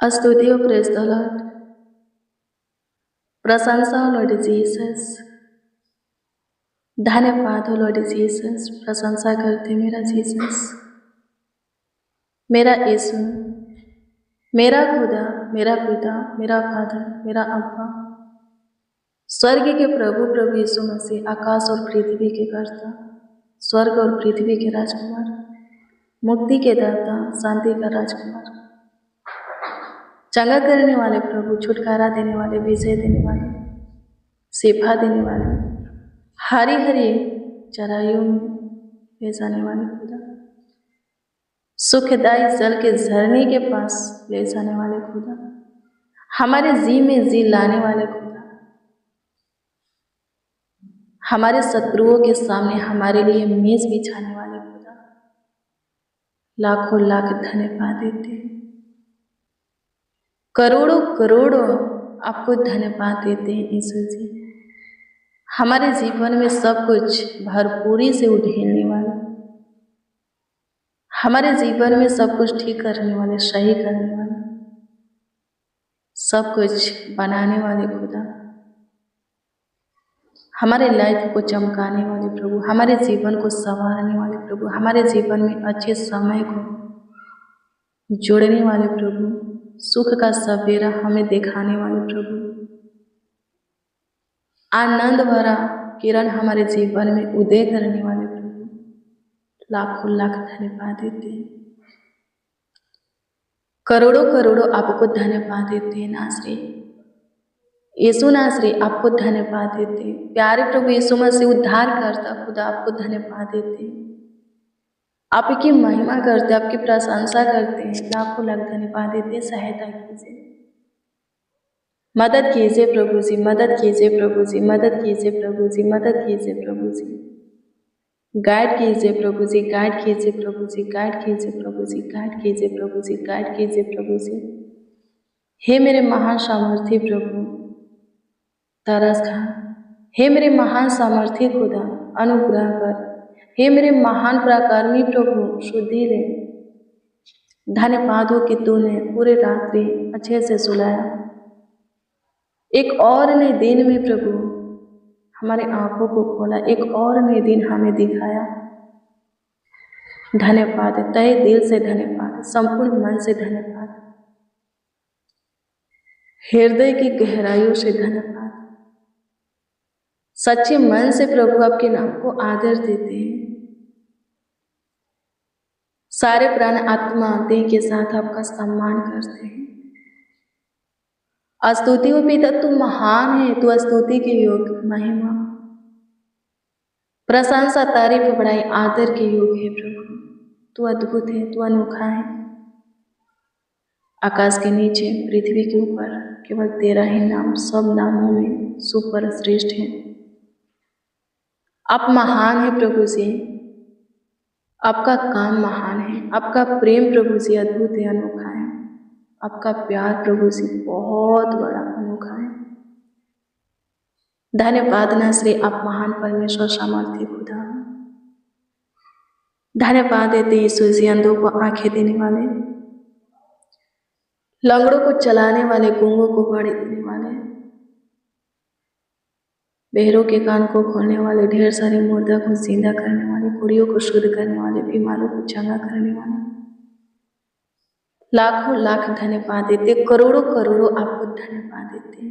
स्तुति हो praise the Lord. प्रशंसा हो लॉर्ड जीसस। धन्यवाद हो लॉर्ड जीसस। प्रशंसा करते मेरा जीसस, मेरा यीशु, मेरा खुदा, मेरा पिता, मेरा फादर, मेरा अब्बा, स्वर्ग के प्रभु प्रभु यीशु मसीह, आकाश और पृथ्वी के कर्ता, स्वर्ग और पृथ्वी के राजकुमार, मुक्ति के दाता, शांति का राजकुमार, चंगा करने वाले प्रभु, छुटकारा देने वाले, विजय देने वाले, शिफा देने वाले, हरी हरी चराइयों में ले जाने वाले खुदा, सुखदायी जल के झरने के पास ले जाने वाले खुदा, हमारे जी में जी लाने वाले खुदा, हमारे शत्रुओं के सामने हमारे लिए मेज बिछाने वाले खुदा, लाखों लाख धन्यवाद देते हैं, करोड़ों करोड़ों आपको धन्यवाद देते हैं यीशु जी। हमारे जीवन में सब कुछ भरपूरी से उधेड़ने वाले, हमारे जीवन में सब कुछ ठीक करने वाले, सही करने वाले, सब कुछ बनाने वाले खुदा, हमारे लाइफ को चमकाने वाले प्रभु, हमारे जीवन को संवारने वाले प्रभु, हमारे जीवन में अच्छे समय को जोड़ने वाले प्रभु, सुख का सवेरा हमें दिखाने वाले प्रभु, आनंद भरा किरण हमारे जीवन में उदय करने वाले प्रभु, लाखों लाख धन्यवाद देते हैं, करोड़ों करोड़ों आपको धन्यवाद देते हैं। नासरी यीशु नासरी आपको धन्यवाद देते हैं। प्यारे प्रभु यीशु मसीह उद्धार करता खुदा आपको धन्यवाद देते हैं, आपकी महिमा करते, आपकी प्रशंसा करते हैं, लाखों लाख धन्यवाद देते हैं। सहायता कीजिए, मदद कीजिए प्रभु जी, मदद कीजिए प्रभु जी, मदद कीजिए प्रभु जी, मदद कीजिए प्रभु जी, गाइड कीजिए प्रभु जी, गाइड कीजिए प्रभु जी, गाइड कीजिए प्रभु जी, गाइड कीजिए प्रभु जी, गाइड कीजिए प्रभु जी। हे मेरे महान सामर्थी प्रभु तरस खा, हे मेरे महान सामर्थी खुदा अनुग्रह कर, हे मेरे महान पराक्रमी प्रभु शुद्धि ले। धन्यवाद हो कि तूने पूरे रात्रि अच्छे से सुलाया, एक और नए दिन में प्रभु हमारे आंखों को खोला, एक और नए दिन हमें दिखाया। धन्यवाद, तहे दिल से धन्यवाद, संपूर्ण मन से धन्यवाद, हृदय की गहराइयों से धन्यवाद, सच्चे मन से प्रभु आपके नाम को आदर देते हैं। सारे प्राण आत्मा देह के साथ आपका सम्मान करते हैं। स्तुति हो पिता, तू महान है, तू स्तुति के योग्य, महिमा प्रशंसा तारीफ बड़ाई आदर के योग्य है प्रभु। तू अद्भुत है, तू अनोखा है। आकाश के नीचे पृथ्वी के ऊपर केवल तेरा ही नाम सब नामों में सुपर श्रेष्ठ है। आप महान है प्रभु जी, आपका काम महान है, आपका प्रेम प्रभु जी अद्भुत है, अनोखा है, आपका प्यार प्रभु जी बहुत बड़ा अनोखा है। धन्यवाद नासरी, आप महान परमेश्वर सामर्थ्य खुदा। धन्यवाद देते यीशु जी, अंधों को आंखें देने वाले, लंगड़ों को चलाने वाले, गूंगों को बाड़ी देने वाले, बहरों के कान को खोलने वाले, ढेर सारे मुर्दा को जिंदा करने वाले, कुड़ियों को शुद्ध करने वाले, बीमारों को चंगा करने वाले, लाखों लाख धन्यवाद देते, करोड़ों करोड़ों आपको धन्यवाद देते हैं।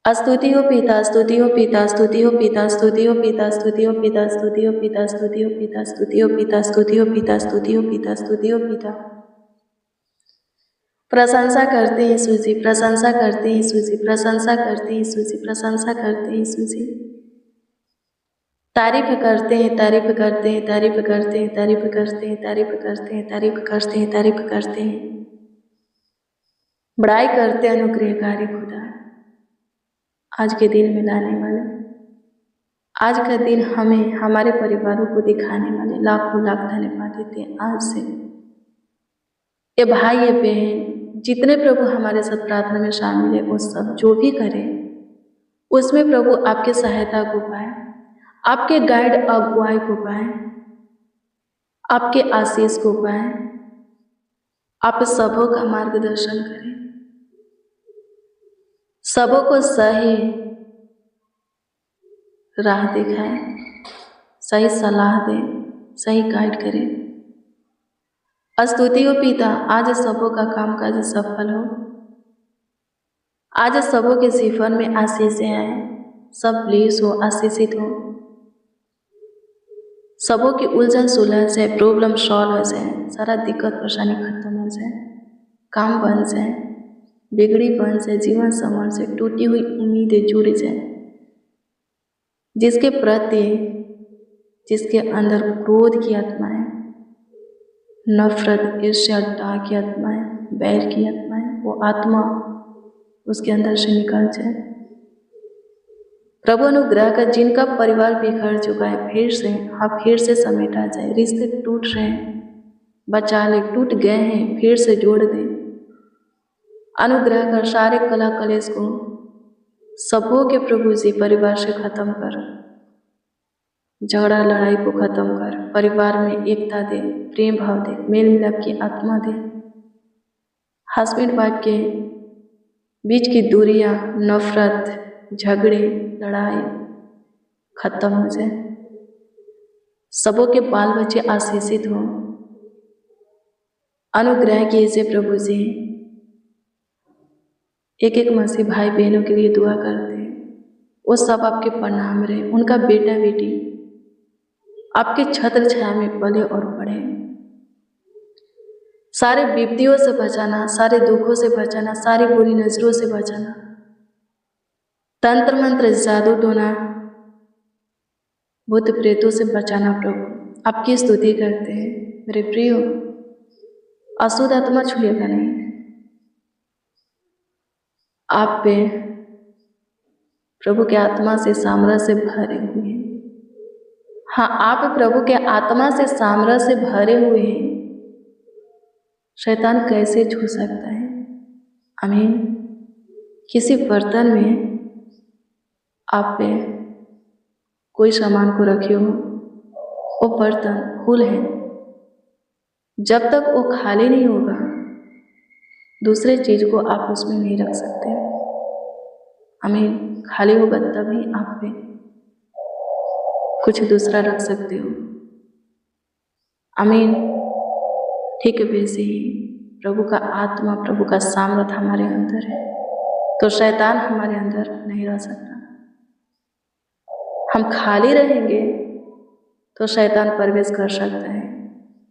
स्तुति हो पिता, स्तुति हो पिता, स्तुति हो पिता, स्तुति हो पिता, स्तुति हो पिता, स्तुति हो पिता, स्तुति हो पिता, स्तुति हो पिता, स्तुति हो पिता, स्तुति हो पिता, स्तुति हो पिता। प्रशंसा करते हैं यीशु जी, प्रशंसा करते हैं यीशु जी, प्रशंसा करते हैं यीशु जी, प्रशंसा करते हैं यीशु जी। तारीफ करते हैं, तारीफ करते हैं, तारीफ करते हैं, तारीफ करते हैं, तारीफ करते हैं, तारीफ करते हैं, तारीफ करते हैं, बड़ाई करते हैं अनुग्रहकारी खुदा। आज के दिन में लाने वाले, आज का दिन हमें हमारे परिवारों को दिखाने वाले, लाखों लाख धन्यवाद देते हैं। आज से ये भाई ये बहन जितने प्रभु हमारे साथ प्रार्थना में शामिल है, वो सब जो भी करें उसमें प्रभु आपके सहायता को पाए, आपके गाइड अगुवाई को पाए, आपके आशीष को पाए, आप सबों का मार्गदर्शन करें, सबों को सही राह दिखाएं, सही सलाह दें, सही गाइड करें। स्तुति हो पिता, आज सबों का कामकाज सफल हो, आज सबों के जीवन में आशीषें आए, सब ब्लेस हो, आशीषित हो, सबों की उलझन सुलझ जाए, प्रॉब्लम सॉल्व हो जाए, सारा दिक्कत परेशानी खत्म हो जाए, काम बन जाए, बिगड़ी बन जाए, जीवन संवर से टूटी हुई उम्मीदें जुड़ जाए। जिसके प्रति, जिसके अंदर क्रोध की आत्मा है, नफरत, ईर्ष्या, डाह की आत्मा है, बैर की आत्मा है, वो आत्मा उसके अंदर से निकल जाए। प्रभु अनुग्रह कर, जिनका परिवार बिखर चुका है फिर से समेटा जाए, रिश्ते टूट रहे हैं बचा ले, टूट गए हैं फिर से जोड़ दे। अनुग्रह कर, सारे कला कलेश को सबों के प्रभु जी परिवार से खत्म कर, झगड़ा लड़ाई को खत्म कर, परिवार में एकता दे, प्रेम भाव दे, मेल मिलाप की आत्मा दे। हस्बैंड वाइफ के बीच की दूरियां, नफरत, झगड़े, लड़ाई खत्म हो जाए, सबों के बाल बच्चे आशीषित हो। अनुग्रह कीजिए प्रभु जी। एक एक मसीह भाई बहनों के लिए दुआ करते हैं, वो सब आपके प्रणाम रहे, उनका बेटा बेटी आपके छत्र छाया में पले और बढ़े। सारे विपत्तियों से बचाना, सारे दुखों से बचाना, सारी बुरी नजरों से बचाना, तंत्र मंत्र जादू टोना भूत प्रेतों से बचाना। प्रभु आपकी स्तुति करते हैं। मेरे प्रियो, अशुद्ध आत्मा छुएगा नहीं, आप पे प्रभु के आत्मा से सामर्थ्य से भरे हुए हैं। हाँ, आप प्रभु के आत्मा से सामर्थ्य से भरे हुए हैं, शैतान कैसे छू सकता है? आमीन। किसी बर्तन में आप पे कोई सामान को रखे हो, वो बर्तन फुल है, जब तक वो खाली नहीं होगा दूसरे चीज को आप उसमें नहीं रख सकते। आमीन। खाली होगा तभी आप पे कुछ दूसरा रख सकते हो। आमीन। ठीक वैसे ही प्रभु का आत्मा, प्रभु का सामर्थ हमारे अंदर है, तो शैतान हमारे अंदर नहीं रह सकता। हम खाली रहेंगे तो शैतान प्रवेश कर सकता है,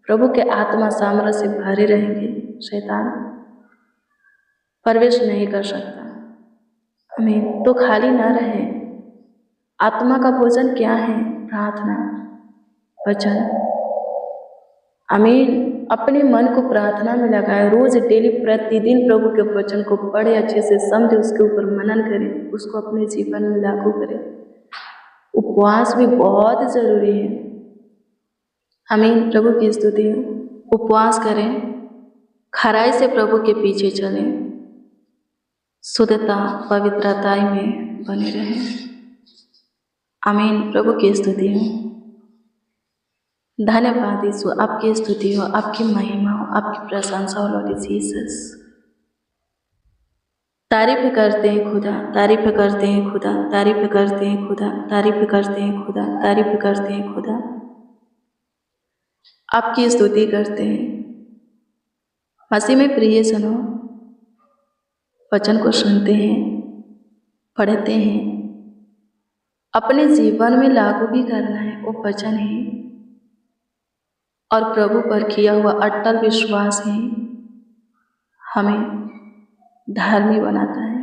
प्रभु के आत्मा सामर्थ्य से भरे रहेंगे, शैतान प्रवेश नहीं कर सकता। आमीन। तो खाली ना रहे। आत्मा का भोजन क्या है? प्रार्थना, वचन। आमीन। अपने मन को प्रार्थना में लगाए, रोज डेली प्रतिदिन प्रभु के वचन को पढ़े, अच्छे से समझे, उसके ऊपर मनन करें, उसको अपने जीवन में लागू करें। उपवास भी बहुत जरूरी है। आमीन। प्रभु की स्तुति हो। उपवास करें, खराई से प्रभु के पीछे चलें, शुद्धता पवित्रता में बने रहें। आमीन। प्रभु की स्तुति हो। धन्यवाद यीशु, आपकी स्तुति हो, आपकी महिमा हो, आपकी प्रशंसा हो लॉर्ड जीसस। तारीफ करते हैं खुदा, तारीफ करते हैं खुदा, तारीफ करते हैं खुदा, तारीफ करते हैं खुदा, तारीफ करते हैं खुदा। आपकी स्तुति करते हैं। मसीह में प्रिय सुनो, वचन को सुनते हैं, पढ़ते हैं, अपने जीवन में लागू भी करना है। वो वचन है और प्रभु पर किया हुआ अटल विश्वास ही हमें धर्मी बनाता है।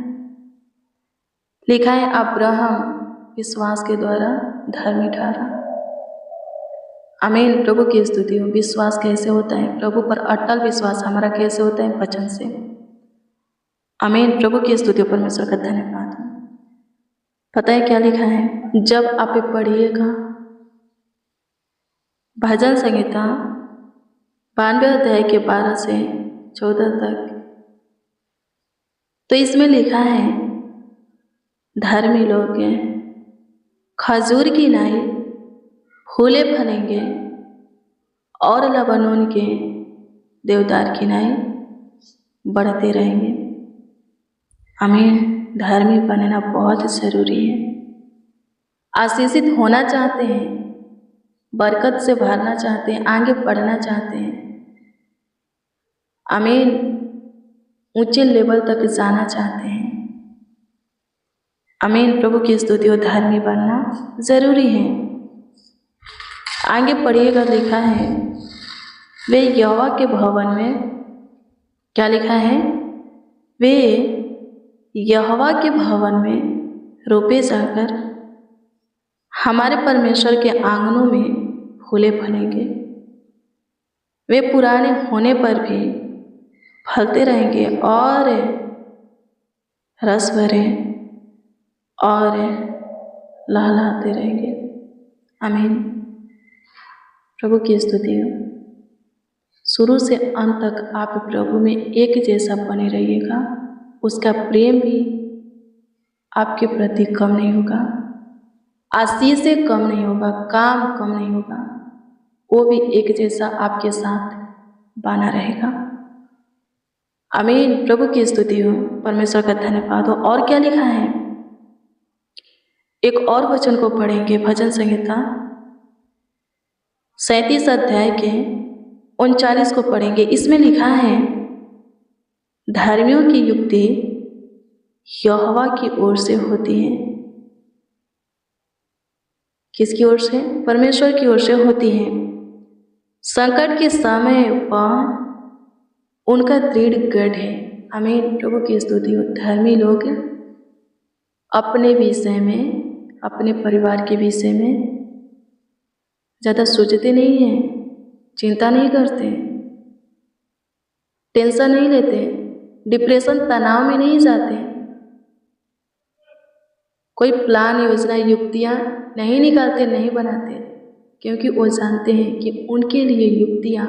लिखा है, अब्राहम विश्वास के द्वारा धर्मी ठहरा। आमीन। प्रभु की स्तुति हो। विश्वास कैसे होता है? प्रभु पर अटल विश्वास हमारा कैसे होता है? वचन से। आमीन। प्रभु की स्तुति, परमेश्वर का धन्यवाद। पता है क्या लिखा है? जब आप पढ़िएगा भजन संहिता 92 अध्याय के 12 से 14 तक, तो इसमें लिखा है, धर्मी लोग खजूर की नाई फूले फलेंगे और लबानोन के देवदार की नाई बढ़ते रहेंगे। हमें धार्मिक बनना बहुत ज़रूरी है। आशीषित होना चाहते हैं, बरकत से भरना चाहते हैं, आगे बढ़ना चाहते हैं, आमीन, ऊंचे लेवल तक जाना चाहते हैं, आमीन, प्रभु की स्तुति हो, धार्मिक बनना ज़रूरी है। आगे पढ़िएगा, लिखा है वे यहोवा के भवन में, क्या लिखा है, वे यहोवा के भवन में रोपे जाकर हमारे परमेश्वर के आंगनों में फूले फलेंगे। वे पुराने होने पर भी फलते रहेंगे और रस भरे और लहलहाते रहेंगे। आमीन। प्रभु की स्तुति हो। शुरू से अंत तक आप प्रभु में एक जैसा बने रहिएगा। उसका प्रेम भी आपके प्रति कम नहीं होगा, आशीष से कम नहीं होगा, काम कम नहीं होगा, वो भी एक जैसा आपके साथ बना रहेगा। आमीन। प्रभु की स्तुति हो, परमेश्वर का धन्यवाद हो। और क्या लिखा है, एक और वचन को पढ़ेंगे, भजन संहिता 37 अध्याय के 39 को पढ़ेंगे। इसमें लिखा है, धर्मियों की युक्ति यहोवा की ओर से होती है। किसकी ओर से? परमेश्वर की ओर से होती है। संकट के समय वह उनका दृढ़ गढ़ है। आमीन। प्रभु की स्तुति हो। धर्मी लोग अपने विषय में, अपने परिवार के विषय में ज़्यादा सोचते नहीं हैं, चिंता नहीं करते, टेंशन नहीं लेते, डिप्रेशन, तनाव में नहीं जाते, कोई प्लान, योजना, युक्तियाँ नहीं निकालते, नहीं बनाते, क्योंकि वो जानते हैं कि उनके लिए युक्तियाँ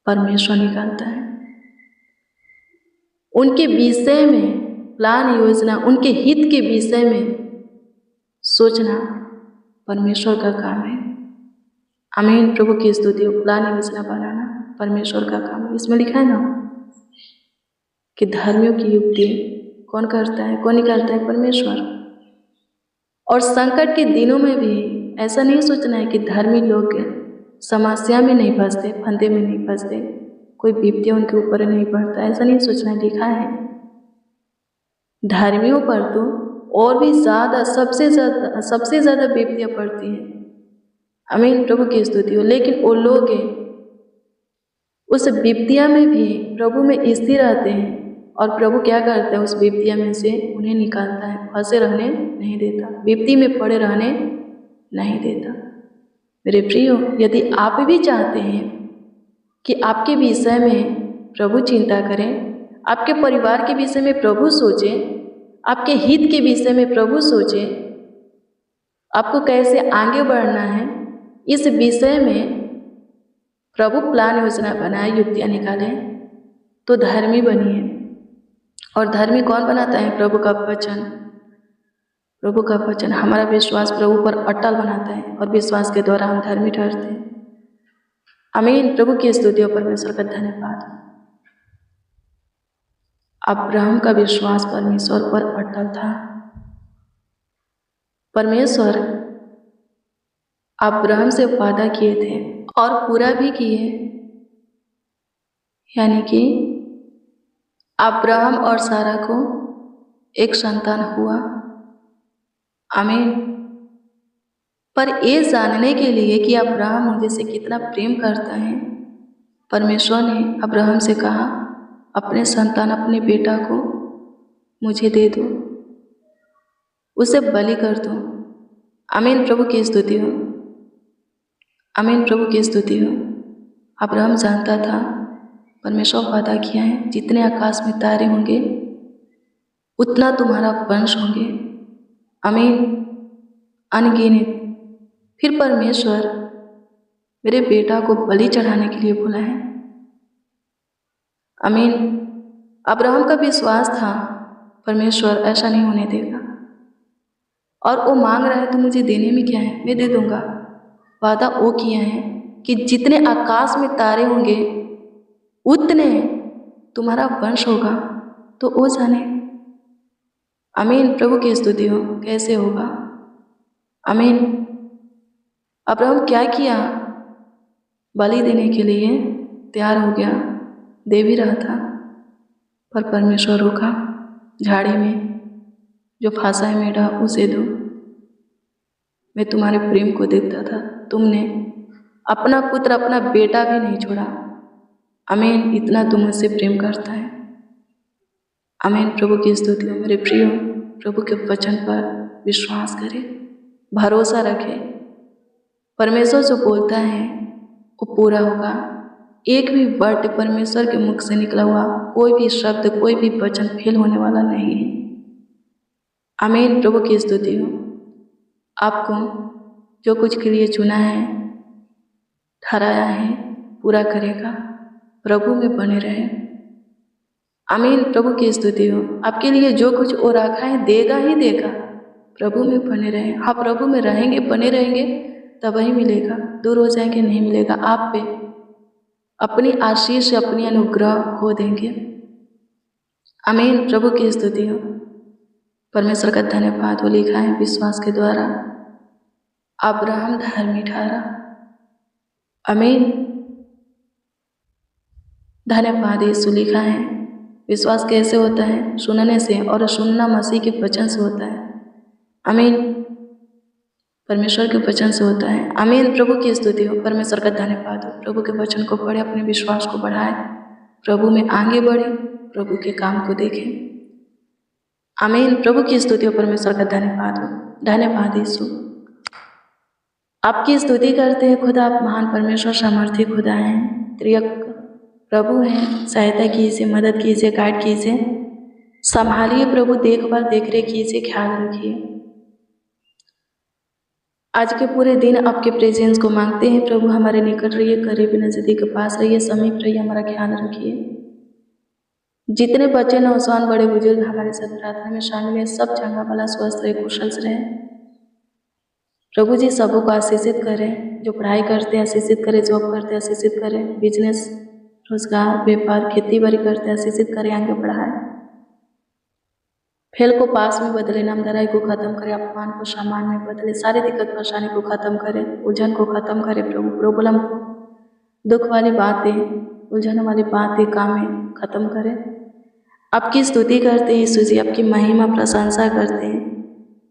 परमेश्वर निकालता है। उनके विषय में प्लान, योजना, उनके हित के विषय में सोचना परमेश्वर का काम है। आमीन। प्रभु की स्तुति हो। प्लान, योजना बनाना परमेश्वर का काम है। इसमें लिखा है ना कि धर्मियों की युक्ति कौन करता है, कौन निकालता है? परमेश्वर। और संकट के दिनों में भी ऐसा नहीं सोचना है कि धर्मी लोग समस्या में नहीं फंसते, फंदे में नहीं फंसते, कोई विपत्तियां उनके ऊपर नहीं पड़ता, ऐसा नहीं सोचना है। लिखा है धर्मियों पर तो और भी ज़्यादा, सबसे ज़्यादा विपत्तियां पड़ती हैं। आमीन। प्रभु की स्तुति हो। लेकिन वो लोग उस विपत्तियां में भी प्रभु में स्थिर रहते हैं, और प्रभु क्या करता है, उस विपत्तियां में से उन्हें निकालता है, फंसे रहने नहीं देता, विपत्ति में पड़े रहने नहीं देता। मेरे प्रियो, यदि आप भी चाहते हैं कि आपके विषय में प्रभु चिंता करें, आपके परिवार के विषय में प्रभु सोचें, आपके हित के विषय में प्रभु सोचें, आपको कैसे आगे बढ़ना है, इस विषय में प्रभु प्लान, योजना बनाए, युक्तियाँ निकालें, तो धर्मी बनिए। और धर्मी कौन बनाता है? प्रभु का वचन। प्रभु का वचन हमारा विश्वास प्रभु पर अटल बनाता है, और विश्वास के द्वारा हम धर्मी ठहरते हैं। आमीन। प्रभु की स्तुति हो, परमेश्वर का धन्यवाद। अब्राहम का विश्वास परमेश्वर पर अटल था। परमेश्वर अब्राहम से वादा किए थे और पूरा भी किए, यानी कि अब्राहम और सारा को एक संतान हुआ। आमीन। पर ये जानने के लिए कि अब्राहम मुझे से कितना प्रेम करता है, परमेश्वर ने अब्राहम से कहा, अपने संतान, अपने बेटा को मुझे दे दो, उसे बलि कर दो। आमीन। प्रभु की स्तुति हो। आमीन। प्रभु की स्तुति हो। अब्राहम जानता था, परमेश्वर वादा किया है, जितने आकाश में तारे होंगे उतना तुम्हारा वंश होंगे। आमीन। अनगिनत। फिर परमेश्वर मेरे बेटा को बलि चढ़ाने के लिए बोला है। आमीन। अब्राहम का विश्वास था, परमेश्वर ऐसा नहीं होने देगा, और वो मांग रहा है तो मुझे देने में क्या है, मैं दे दूंगा। वादा वो किया है कि जितने आकाश में तारे होंगे उतने तुम्हारा वंश होगा तो वो जाने। आमीन। प्रभु की स्तुति हो। कैसे होगा? आमीन। अब्राहम क्या किया? बलि देने के लिए तैयार हो गया, दे भी रहा था, पर परमेश्वर रोका। झाड़ी में जो फांसा है मेढ़ा उसे दो। मैं तुम्हारे प्रेम को देखता था, तुमने अपना पुत्र, अपना बेटा भी नहीं छोड़ा। आमीन। इतना तुम मुझसे प्रेम करता है। आमीन। प्रभु की स्तुति हो। मेरे प्रियो, प्रभु के वचन पर विश्वास करें, भरोसा रखें। परमेश्वर जो बोलता है वो पूरा होगा। एक भी वर्ड परमेश्वर के मुख से निकला हुआ, कोई भी शब्द, कोई भी वचन फेल होने वाला नहीं है। आमीन। प्रभु की स्तुति हो। आपको जो कुछ के लिए चुना है, ठहराया है, पूरा करेगा। प्रभु में बने रहे। आमीन। प्रभु की स्तुति हो। आपके लिए जो कुछ वो रखा है देगा ही देगा। प्रभु में बने रहे। हाँ, प्रभु में रहेंगे, बने रहेंगे, तब ही मिलेगा। दूर हो जाएंगे नहीं मिलेगा। आप पे अपनी आशीष, अपनी अनुग्रह हो देंगे। आमीन। प्रभु की स्तुति हो। परमेश्वर का धन्यवाद हो। लिखा है विश्वास के द्वारा अब्राहम धर्मी ठहरा। आमीन। धन्यवाद यीशु। लिखा है विश्वास कैसे होता है? सुनने से, और सुनना मसीह के वचन से होता है। आमीन। परमेश्वर के वचन से होता है। आमीन। प्रभु की स्तुति हो। परमेश्वर का धन्यवाद हो। प्रभु के वचन को पढ़े, अपने विश्वास को बढ़ाए, प्रभु में आगे बढ़े, प्रभु के काम को देखें। आमीन। प्रभु की स्तुति हो। परमेश्वर का धन्यवाद हो। धन्यवाद यीशु। आपकी स्तुति करते हैं खुदा। आप महान परमेश्वर, सामर्थी खुदा हैं, त्रियक प्रभु हैं। सहायता कीजिए, मदद कीजिए, गाइड कीजिए, संभालिए प्रभु, देखभाल देख रेख कीजिए, ख्याल रखिए। आज के पूरे दिन आपके प्रेजेंस को मांगते हैं प्रभु। हमारे निकट रहिए, करीब नजदीक पास रहिए, समीप रहिए, हमारा ख्याल रखिए। जितने बच्चे, नौजवान, बड़े बुजुर्ग हमारे साथ प्रार्थना में शामिल हैं, सब चंगा भला स्वस्थ रहे, कुशल से रहे प्रभु जी। सबों को आशीषित करें। जो पढ़ाई करते हैं आशीषित करें, जॉब करते हैं आशीषित करें, बिजनेस, रोजगार, व्यापार, खेती बाड़ी करते हैं आशीषित करें, आगे बढ़ाएं। फेल को पास में बदले, नामधराई को खत्म करें, अपमान को सम्मान में बदले, सारी दिक्कत परेशानी को खत्म करें, उलझन को खत्म करें प्रभु। प्रॉब्लम को, दुख वाली बातें, उलझन वाली बातें, काम में खत्म करें। आपकी स्तुति करते हैं यीशु जी, आपकी महिमा प्रशंसा करते हैं,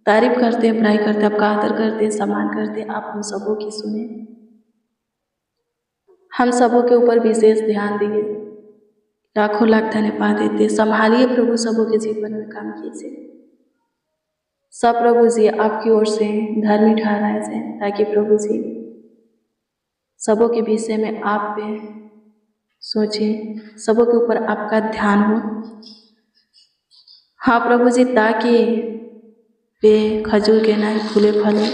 तारीफ करते हैं, बड़ाई करते हैं, आपका आदर करते हैं, सम्मान करते हैं। आप हम सबों की सुने, हम सबों के ऊपर विशेष ध्यान दिए, लाखों लाख धन्यवाद देते। संभालिए प्रभु, सबों के जीवन में काम कीजिए। सब प्रभु जी आपकी ओर से धर्मी ठहराए जाए, ताकि प्रभु जी सबों के विषय में आप पे सोचें, सबों के ऊपर आपका ध्यान हो। हाँ प्रभु जी, ताकि वे खजूर के नाई फूले फले,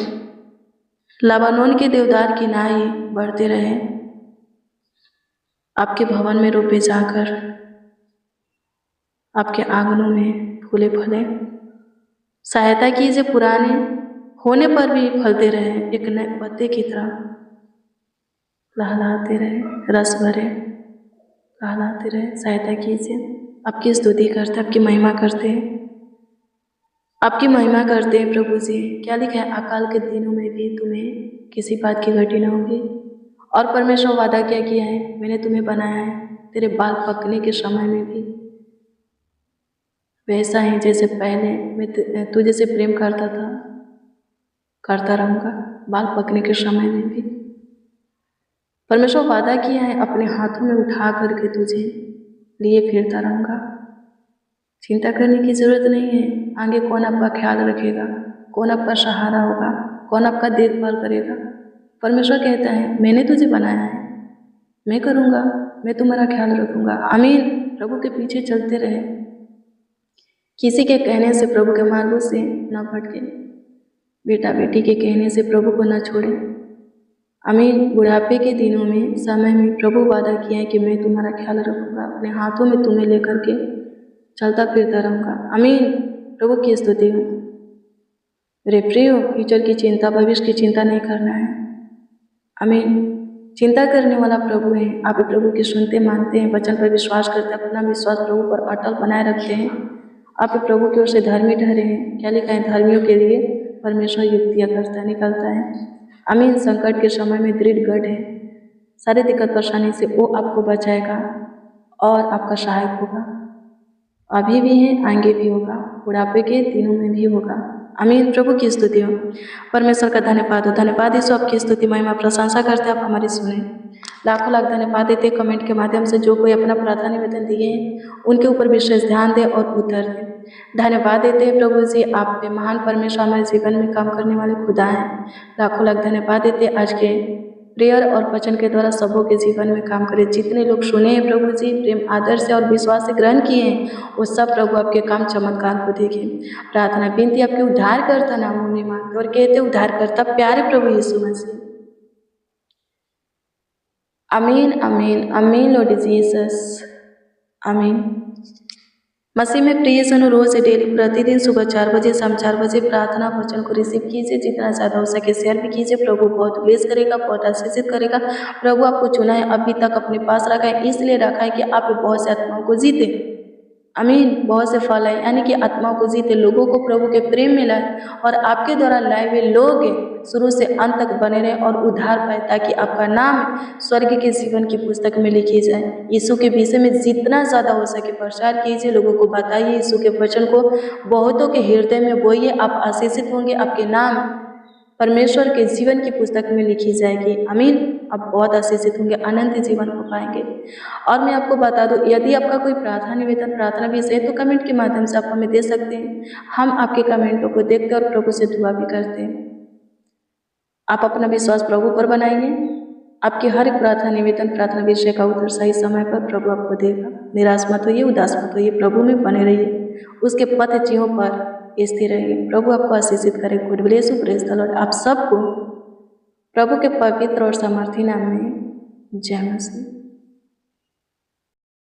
लबानोन के देवदार की नाई बढ़ते रहे, आपके भवन में रोपे जाकर आपके आंगनों में फूले फले। सहायता कीजिए, पुराने होने पर भी फलते रहे, एक नए पत्ते की तरह लहलाते रहे, रस भरे लहलाते रहे। सहायता कीजिए। आपकी स्तुति करते, आपकी महिमा करते हैं, आपकी महिमा करते हैं प्रभु जी। क्या लिखा है? अकाल के दिनों में भी तुम्हें किसी बात की घटी न होगी। और परमेश्वर वादा क्या किया है? मैंने तुम्हें बनाया है, तेरे बाल पकने के समय में भी वैसा ही जैसे पहले मैं तुझे से प्रेम करता था, करता रहूँगा बाल पकने के समय में भी। परमेश्वर वादा किया है, अपने हाथों में उठा करके तुझे लिए फिरता रहूँगा। चिंता करने की ज़रूरत नहीं है। आगे कौन आपका ख्याल रखेगा, कौन आपका सहारा होगा, कौन आपका देखभाल करेगा। परमेश्वर कहता है, मैंने तुझे बनाया है, मैं करूँगा, मैं तुम्हारा ख्याल रखूँगा। आमीन। प्रभु के पीछे चलते रहे, किसी के कहने से, प्रभु के मार्गों से न भटके, बेटा बेटी के कहने से प्रभु को न छोड़े। आमीन। बुढ़ापे के दिनों में, समय में प्रभु वादा किया है कि मैं तुम्हारा ख्याल रखूँगा, अपने हाथों में तुम्हें लेकर के चलता फिरता रहूँगा। आमीन। प्रभु की स्तुति हो। मेरे प्रियो, फ्यूचर की चिंता, भविष्य की चिंता नहीं करना है। आमीन। चिंता करने वाला प्रभु है। आप ही प्रभु की सुनते मानते हैं, वचन पर विश्वास करते हैं, अपना विश्वास प्रभु पर अटल बनाए रखते हैं। आप ही प्रभु की ओर से धर्मी ठहरे हैं। क्या लिखा है, धर्मियों के लिए परमेश्वर युक्तियाँ करता निकलता है। आमीन। संकट के समय में दृढ़ गढ़ है। सारी दिक्कत परेशानी से वो आपको बचाएगा और आपका सहायक होगा। अभी भी है, आगे भी होगा, बुढ़ापे के दिनों में भी होगा। आमीन। प्रभु की स्तुति हो। परमेश्वर का धन्यवाद हो। धन्यवाद यीशु, आपकी स्तुति महिमा प्रशंसा करते हैं, आप हमारी सुने। लाखों लाख धन्यवाद देते कमेंट के माध्यम से जो कोई अपना प्रार्थना निवेदन दिए हैं उनके ऊपर विशेष ध्यान दे और उत्तर दे। धन्यवाद देते हैं प्रभु जी, आप पे महान परमेश्वर हमारे जीवन में काम करने वाले खुदा हैं। लाखों लाख धन्यवाद देते आज के प्रेयर और वचन के द्वारा सबों के जीवन में काम करे। जितने लोग सुने हैं प्रभु जी, प्रेम आदर से और विश्वास से ग्रहण किए हैं, वो सब प्रभु आपके काम चमत्कार को देखें। प्रार्थना विनती आपके उद्धार करता नामों में मांगते और कहते उद्धार करता प्यारे प्रभु यीशु मसीह। आमीन आमीन आमीन लॉर्ड जीसस। आमीन। मसीह में प्रिय सनो, रोज डेली प्रतिदिन सुबह 4 बजे शाम 4 बजे प्रार्थना वचन को रिसीव कीजिए। जितना ज़्यादा हो सके शेयर भी कीजिए। प्रभु बहुत ब्लेस करेगा, बहुत आशीषित करेगा। प्रभु आपको चुना है, अभी तक अपने पास रखा है, इसलिए रखा है कि आप बहुत से आत्माओं को जीते। आमीन। बहुत से फल है, यानी कि आत्माओं को जीते, लोगों को प्रभु के प्रेम में लाए और आपके द्वारा लाए हुए लोग शुरू से अंत तक बने रहे और उद्धार पाए, ताकि आपका नाम स्वर्ग के जीवन की पुस्तक में लिखी जाए। यीशु के विषय में जितना ज़्यादा हो सके प्रचार कीजिए, लोगों को बताइए, यीशु के वचन को बहुतों के हृदय में बोइए। आप आशीषित होंगे, आपके नाम परमेश्वर के जीवन की पुस्तक में लिखी जाएगी। आमीन। आप बहुत आशीषित होंगे, अनंत जीवन को पाएंगे। और मैं आपको बता दूं, यदि आपका कोई प्रार्थना निवेदन प्रार्थना विषय है तो कमेंट के माध्यम से आप हमें दे सकते हैं। हम आपके कमेंटों को देखते और प्रभु से दुआ भी करते हैं। आप अपना विश्वास प्रभु पर बनाइए। आपकी हर एक प्रार्थना निवेदन प्रार्थना विषय का उत्तर सही समय पर प्रभु आपको देगा। निराश मत होइए, उदास मत होइए, प्रभु में बने रहिए, उसके पथ चिन्हों पर स्थिर रहिए। प्रभु आपको आशीषित करे। God bless you, praise the Lord. आप सबको प्रभु के पवित्र और सामर्थी नाम में जय मसीह।